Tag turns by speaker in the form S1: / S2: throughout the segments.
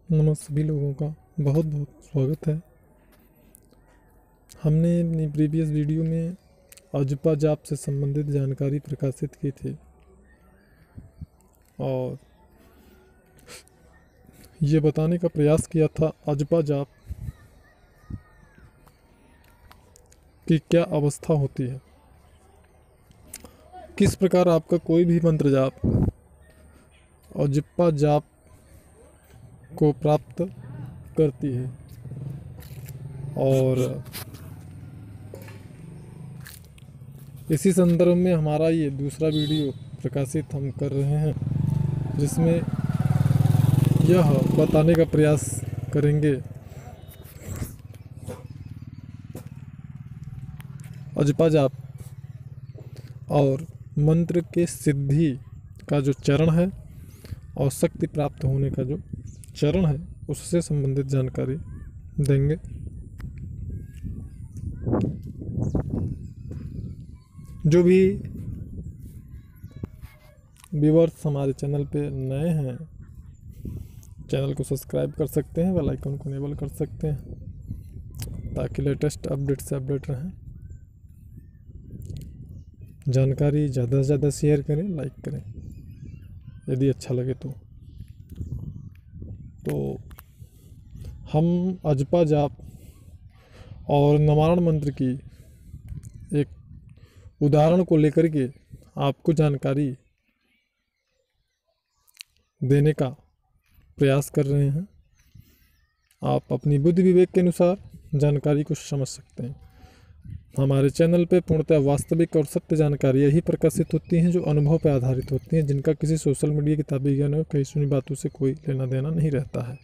S1: नमस्ते सभी लोगों का बहुत बहुत स्वागत है। हमने अपनी प्रीवियस वीडियो में अजपा जाप से संबंधित जानकारी प्रकाशित की थी और ये बताने का प्रयास किया था अजपा जाप की क्या अवस्था होती है, किस प्रकार आपका कोई भी मंत्र जाप अजपा जाप को प्राप्त करती है। और इसी संदर्भ में हमारा ये दूसरा वीडियो प्रकाशित हम कर रहे हैं, जिसमें यह बताने का प्रयास करेंगे अजपा जाप और मंत्र के सिद्धि का जो चरण है और शक्ति प्राप्त होने का जो चरण है उससे संबंधित जानकारी देंगे। जो भी व्यूअर्स हमारे चैनल पे नए हैं, चैनल को सब्सक्राइब कर सकते हैं, बेल आइकन को इनेबल कर सकते हैं ताकि लेटेस्ट अपडेट से अपडेट रहें। जानकारी ज़्यादा से ज़्यादा शेयर करें, लाइक करें यदि अच्छा लगे तो हम अजपा जाप और नवारण मंत्र की एक उदाहरण को लेकर के आपको जानकारी देने का प्रयास कर रहे हैं। आप अपनी बुद्धि विवेक के अनुसार जानकारी को समझ सकते हैं। हमारे चैनल पे पूर्णतः वास्तविक और सत्य जानकारियाँ ही प्रकाशित होती हैं जो अनुभव पर आधारित होती हैं, जिनका किसी सोशल मीडिया, किताबी ज्ञान और कई सुनी बातों से कोई लेना देना नहीं रहता है।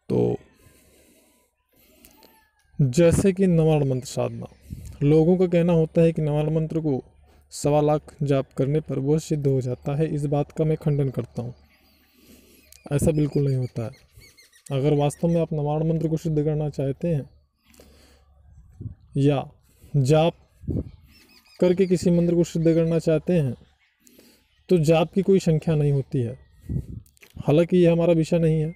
S1: तो जैसे कि नवारण मंत्र साधना, लोगों का कहना होता है कि नवारण मंत्र को 1.25 लाख जाप करने पर वह सिद्ध हो जाता है। इस बात का मैं खंडन करता हूँ। ऐसा बिल्कुल नहीं होता है। अगर वास्तव में आप नवारण मंत्र को सिद्ध करना चाहते हैं या जाप करके किसी मंत्र को सिद्ध करना चाहते हैं तो जाप की कोई संख्या नहीं होती है। हालांकि यह हमारा विषय नहीं है।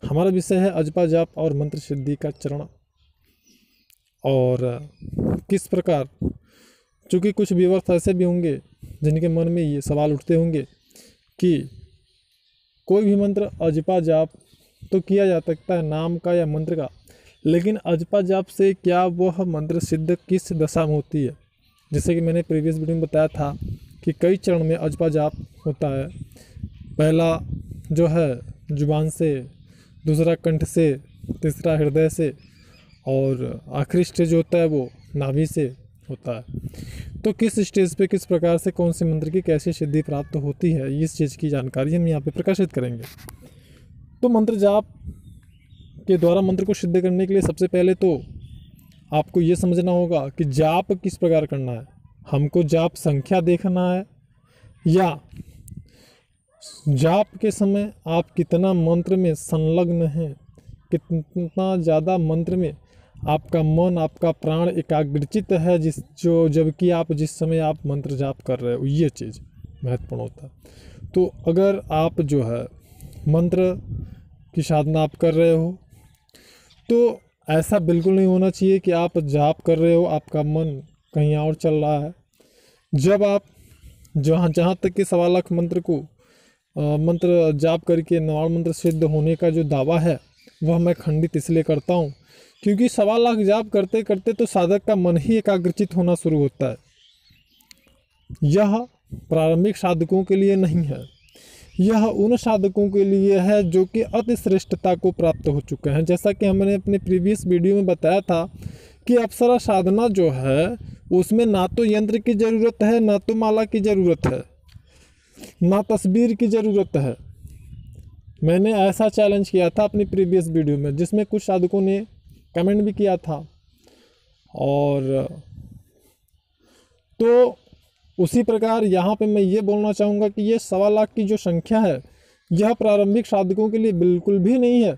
S1: हमारा विषय है अजपा जाप और मंत्र सिद्धि का चरण। और किस प्रकार, चूँकि कुछ व्यूअर्स ऐसे भी होंगे जिनके मन में ये सवाल उठते होंगे कि कोई भी मंत्र अजपा जाप तो किया जा सकता है नाम का या मंत्र का, लेकिन अजपा जाप से क्या वह मंत्र सिद्ध किस दशा में होती है। जैसे कि मैंने प्रीवियस वीडियो में बताया था कि कई चरण में अजपा जाप होता है। पहला जो है जुबान से, दूसरा कंठ से, तीसरा हृदय से और आखिरी स्टेज होता है वो नाभि से होता है। तो किस स्टेज पे किस प्रकार से कौन से मंत्र की कैसी सिद्धि प्राप्त होती है, इस चीज़ की जानकारी हम यहाँ पे प्रकाशित करेंगे। तो मंत्र जाप के द्वारा मंत्र को सिद्ध करने के लिए सबसे पहले तो आपको ये समझना होगा कि जाप किस प्रकार करना है। हमको जाप संख्या देखना है या जाप के समय आप कितना मंत्र में संलग्न हैं, कितना ज़्यादा मंत्र में आपका मन, आपका प्राण एकाग्रचित है, जबकि आप जिस समय आप मंत्र जाप कर रहे हो, ये चीज़ महत्वपूर्ण होता है। तो अगर आप जो है मंत्र की साधना आप कर रहे हो तो ऐसा बिल्कुल नहीं होना चाहिए कि आप जाप कर रहे हो, आपका मन कहीं और चल रहा है। जब आप जहाँ तक कि 1.25 लाख मंत्र को मंत्र जाप करके नवारण मंत्र सिद्ध होने का जो दावा है वह मैं खंडित इसलिए करता हूँ क्योंकि 1.25 लाख जाप करते करते तो साधक का मन ही एकाग्रचित होना शुरू होता है। यह प्रारंभिक साधकों के लिए नहीं है, यह उन साधकों के लिए है जो कि अति श्रेष्ठता को प्राप्त हो चुके हैं। जैसा कि हमने अपने प्रीवियस वीडियो में बताया था कि अप्सरा साधना जो है उसमें ना तो यंत्र की ज़रूरत है, ना तो माला की ज़रूरत है, ना तस्वीर की ज़रूरत है। मैंने ऐसा चैलेंज किया था अपनी प्रीवियस वीडियो में, जिसमें कुछ साधकों ने कमेंट भी किया था। और तो उसी प्रकार यहाँ पे मैं ये बोलना चाहूँगा कि ये 1.25 लाख की जो संख्या है यह प्रारंभिक साधकों के लिए बिल्कुल भी नहीं है,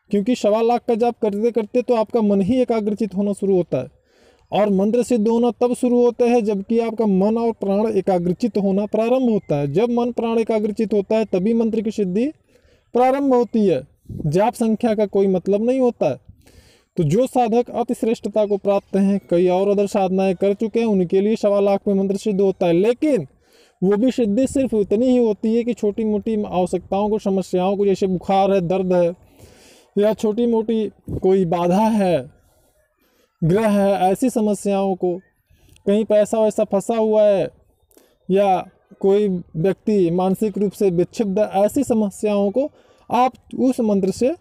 S1: क्योंकि 1.25 लाख का जाप करते करते तो आपका मन ही एकाग्रचित होना शुरू होता है और मंत्र सिद्ध होना तब शुरू होता है जबकि आपका मन और प्राण एकाग्रचित होना प्रारंभ होता है। जब मन प्राण एकाग्रचित होता है तभी मंत्र की सिद्धि प्रारंभ होती है, जाप संख्या का कोई मतलब नहीं होता है। तो जो साधक अति श्रेष्ठता को प्राप्त हैं, कई और अदर साधनाएं कर चुके हैं, उनके लिए 1.25 लाख में मंत्र सिद्ध होता है। लेकिन वो भी सिद्धि सिर्फ इतनी ही होती है कि छोटी मोटी आवश्यकताओं को, समस्याओं को, जैसे बुखार है, दर्द है, या छोटी मोटी कोई बाधा है, ग्रह है, ऐसी समस्याओं को, कहीं पैसा वैसा फंसा हुआ है, या कोई व्यक्ति मानसिक रूप से विक्षिप्त, ऐसी समस्याओं को आप उस मंत्र से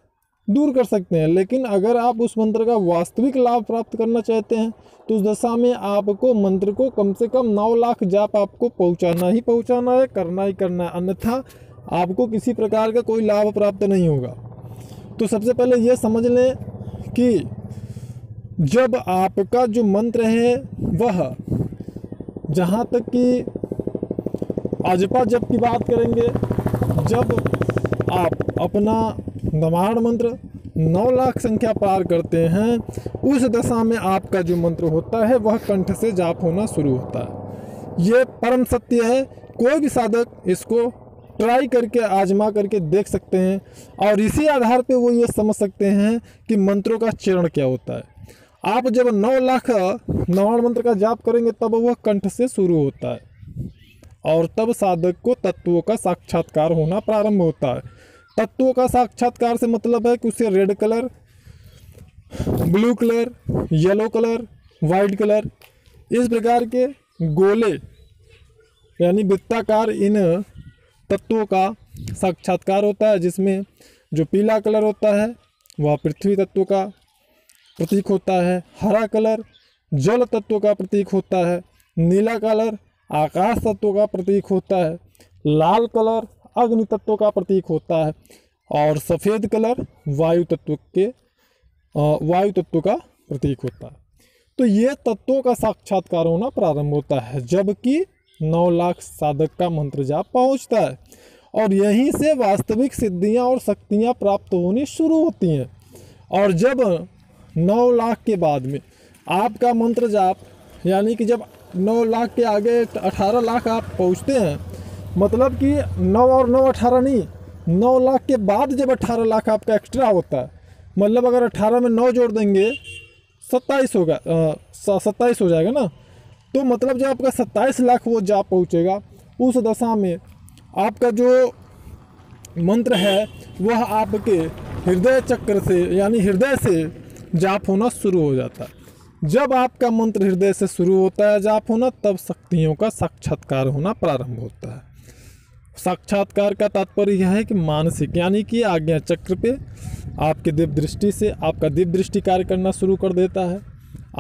S1: दूर कर सकते हैं। लेकिन अगर आप उस मंत्र का वास्तविक लाभ प्राप्त करना चाहते हैं तो उस दशा में आपको मंत्र को कम से कम 9 लाख जाप आपको पहुंचाना ही पहुंचाना है, करना ही करना है, अन्यथा आपको किसी प्रकार का कोई लाभ प्राप्त नहीं होगा। तो सबसे पहले ये समझ लें कि जब आपका जो मंत्र है वह, जहाँ तक कि अजपा जप की बात करेंगे, जब आप अपना नवाण मंत्र 9 लाख संख्या पार करते हैं, उस दशा में आपका जो मंत्र होता है वह कंठ से जाप होना शुरू होता है। ये परम सत्य है। कोई भी साधक इसको ट्राई करके, आजमा करके देख सकते हैं और इसी आधार पे वो ये समझ सकते हैं कि मंत्रों का चरण क्या होता है। आप जब 9 लाख नवाण मंत्र का जाप करेंगे तब वह कंठ से शुरू होता है और तब साधक को तत्वों का साक्षात्कार होना प्रारंभ होता है। तत्वों का साक्षात्कार से मतलब है कि उसे red colour, blue colour, yellow colour, white colour, इस प्रकार के गोले यानी वृत्ताकार इन तत्वों का साक्षात्कार होता है, जिसमें जो पीला कलर होता है वह पृथ्वी तत्व का प्रतीक होता है, हरा कलर जल तत्व का प्रतीक होता है, नीला कलर आकाश तत्व का प्रतीक होता है, लाल कलर अग्नि तत्व का प्रतीक होता है और सफ़ेद कलर वायु तत्व का प्रतीक होता है। तो ये तत्वों का साक्षात्कार होना प्रारंभ होता है जबकि 9 लाख साधक का मंत्र जाप पहुँचता है और यहीं से वास्तविक सिद्धियां और शक्तियां प्राप्त होनी शुरू होती हैं। और जब 9 लाख के बाद में आपका मंत्र जाप, यानी कि जब 9 लाख के आगे 18 लाख आप पहुँचते हैं, मतलब कि 9 और 9 18 नहीं, 9 लाख के बाद जब 18 लाख आपका एक्स्ट्रा होता है, मतलब अगर 18 में 9 जोड़ देंगे 27 होगा, 27 हो जाएगा ना, तो मतलब जब आपका 27 लाख वो जाप पहुँचेगा, उस दशा में आपका जो मंत्र है वह आपके हृदय चक्र से यानी हृदय से जाप होना शुरू हो जाता है। जब आपका मंत्र हृदय से शुरू होता है जाप होना, तब शक्तियों का साक्षात्कार होना प्रारंभ होता है। साक्षात्कार का तात्पर्य यह है कि मानसिक यानी कि आज्ञा चक्र पे आपके दिव्य दृष्टि से आपका दिव्य दृष्टि कार्य करना शुरू कर देता है।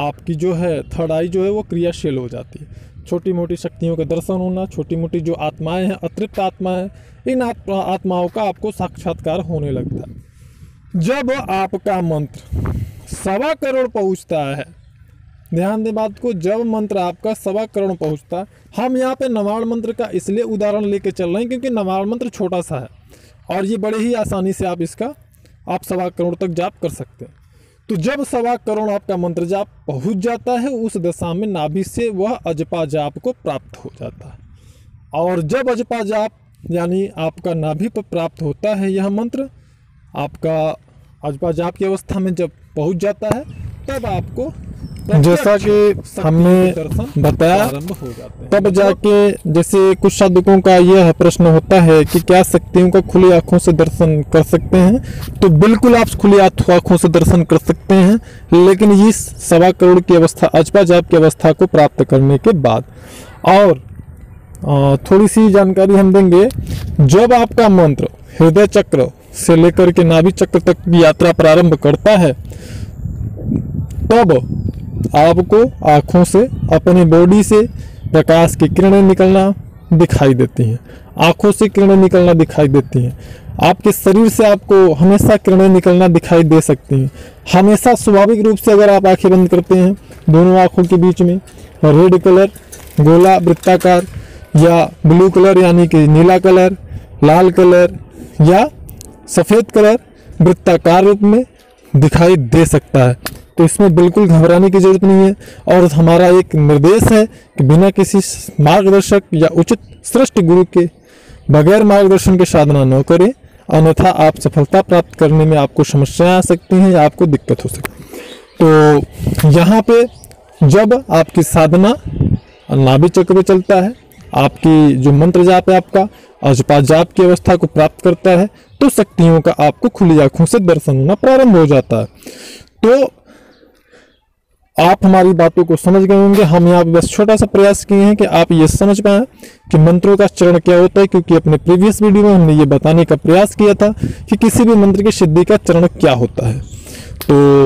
S1: आपकी जो है थर्ड आई जो है वो क्रियाशील हो जाती है। छोटी मोटी शक्तियों का दर्शन होना, छोटी मोटी जो आत्माएं हैं, अतृप्त आत्माएं, इन आत्माओं का आपको साक्षात्कार होने लगता है। जब आपका मंत्र 1.25 करोड़ पहुँचता है, ध्यान दें बात को, जब मंत्र आपका 1.25 करोड़ पहुंचता है, हम यहाँ पे नवाण मंत्र का इसलिए उदाहरण लेके चल रहे हैं क्योंकि नवाण मंत्र छोटा सा है और ये बड़े ही आसानी से आप 1.25 करोड़ तक जाप कर सकते हैं। तो जब 1.25 करोड़ आपका मंत्र जाप पहुंच जाता है, उस दशा में नाभि से वह अजपा जाप को प्राप्त हो जाता है। और जब अजपा जाप यानी आपका नाभि पर प्राप्त होता है यह मंत्र, आपका अजपा जाप की अवस्था में जब पहुंच जाता है, तब आपको जैसा कि हमने बताया तब जाके, जैसे कुछ साधकों का यह प्रश्न होता है कि क्या शक्तियों का खुली आंखों से दर्शन कर सकते हैं, तो बिल्कुल आप खुली आंखों से दर्शन कर सकते हैं, लेकिन इस 1.25 करोड़ की अवस्था, अजपा जाप की अवस्था को प्राप्त करने के बाद। और थोड़ी सी जानकारी हम देंगे, जब आपका मंत्र हृदय चक्र से लेकर के नाभि चक्र तक की यात्रा प्रारंभ करता है, तब आपको आँखों से, अपनी बॉडी से प्रकाश की किरणें निकलना दिखाई देती हैं, आँखों से किरणें निकलना दिखाई देती हैं, आपके शरीर से आपको हमेशा किरणें निकलना दिखाई दे सकती हैं। हमेशा स्वाभाविक रूप से अगर आप आंखें बंद करते हैं, दोनों आँखों के बीच में रेड कलर गोला वृत्ताकार या ब्लू कलर यानी कि नीला कलर, लाल कलर या सफ़ेद कलर वृत्ताकार रूप में दिखाई दे सकता है। तो इसमें बिल्कुल घबराने की ज़रूरत नहीं है और हमारा एक निर्देश है कि बिना किसी मार्गदर्शक या उचित श्रेष्ठ गुरु के बगैर मार्गदर्शन के साधना न करें। अन्यथा आप सफलता प्राप्त करने में आपको समस्याएं आ सकती हैं या आपको दिक्कत हो सकती है। तो यहाँ पे जब आपकी साधना नाभि चक्र पे चलता है, आपकी जो मंत्र जाप है आपका अजपा जाप की अवस्था को प्राप्त करता है, तो शक्तियों का आपको खुली आंखों से दर्शन होना प्रारंभ हो जाता है। तो आप हमारी बातों को समझ गए होंगे। हम यहाँ बस छोटा सा प्रयास किए हैं कि आप ये समझ पाएं कि मंत्रों का चरण क्या होता है, क्योंकि अपने प्रीवियस वीडियो में हमने ये बताने का प्रयास किया था कि किसी भी मंत्र की सिद्धि का चरण क्या होता है। तो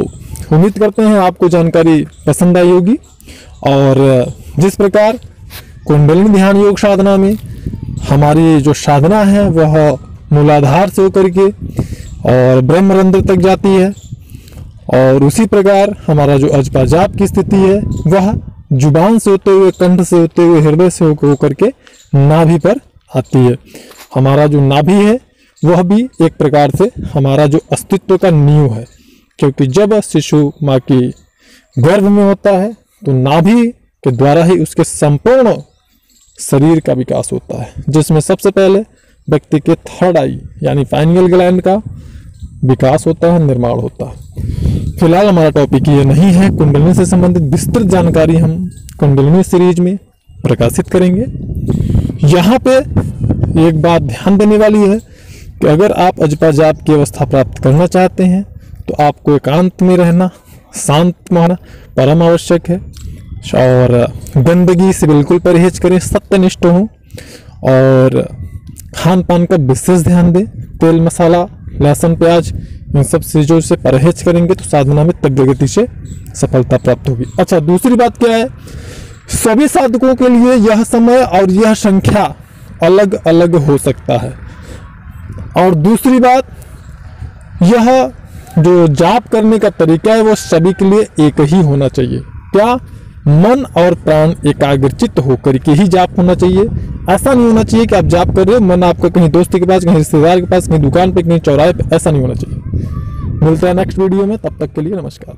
S1: उम्मीद करते हैं आपको जानकारी पसंद आई होगी। और जिस प्रकार कुंडलिनी ध्यान योग साधना में हमारी जो साधना है वह मूलाधार से होकर के और ब्रह्मरंध्र तक जाती है, और उसी प्रकार हमारा जो अजपा जाप की स्थिति है वह जुबान से होते हुए, कंठ से होते हुए, हृदय से होकर के नाभि पर आती है। हमारा जो नाभि है वह भी एक प्रकार से हमारा जो अस्तित्व का नींव है, क्योंकि जब शिशु माँ की गर्भ में होता है तो नाभि के द्वारा ही उसके संपूर्ण शरीर का विकास होता है, जिसमें सबसे पहले व्यक्ति के थर्ड आई यानी पाइनियल ग्लैंड का विकास होता है, निर्माण होता है। फिलहाल हमारा टॉपिक ये नहीं है। कुंडलिनी से संबंधित विस्तृत जानकारी हम कुंडलिनी सीरीज में प्रकाशित करेंगे। यहाँ पे एक बात ध्यान देने वाली है कि अगर आप अजपा जाप की अवस्था प्राप्त करना चाहते हैं तो आपको एकांत में रहना, शांत होना परम आवश्यक है, और गंदगी से बिल्कुल परहेज करें, सत्यनिष्ठ हों, और खान पान का विशेष ध्यान दें। तेल मसाला, लहसुन, प्याज, इन सब चीज़ों से परहेज करेंगे तो साधना में तीव्र गति से सफलता प्राप्त होगी। अच्छा, दूसरी बात क्या है, सभी साधकों के लिए यह समय और यह संख्या अलग अलग हो सकता है। और दूसरी बात, यह जो जाप करने का तरीका है वो सभी के लिए एक ही होना चाहिए। क्या? मन और प्राण एकाग्रचित होकर के ही जाप होना चाहिए। ऐसा नहीं होना चाहिए कि आप जाप कर रहे हो, मन आपका कहीं दोस्त के पास, कहीं रिश्तेदार के पास, कहीं दुकान पे, कहीं चौराहे पे, ऐसा नहीं होना चाहिए। मिलते हैं नेक्स्ट वीडियो में, तब तक के लिए नमस्कार।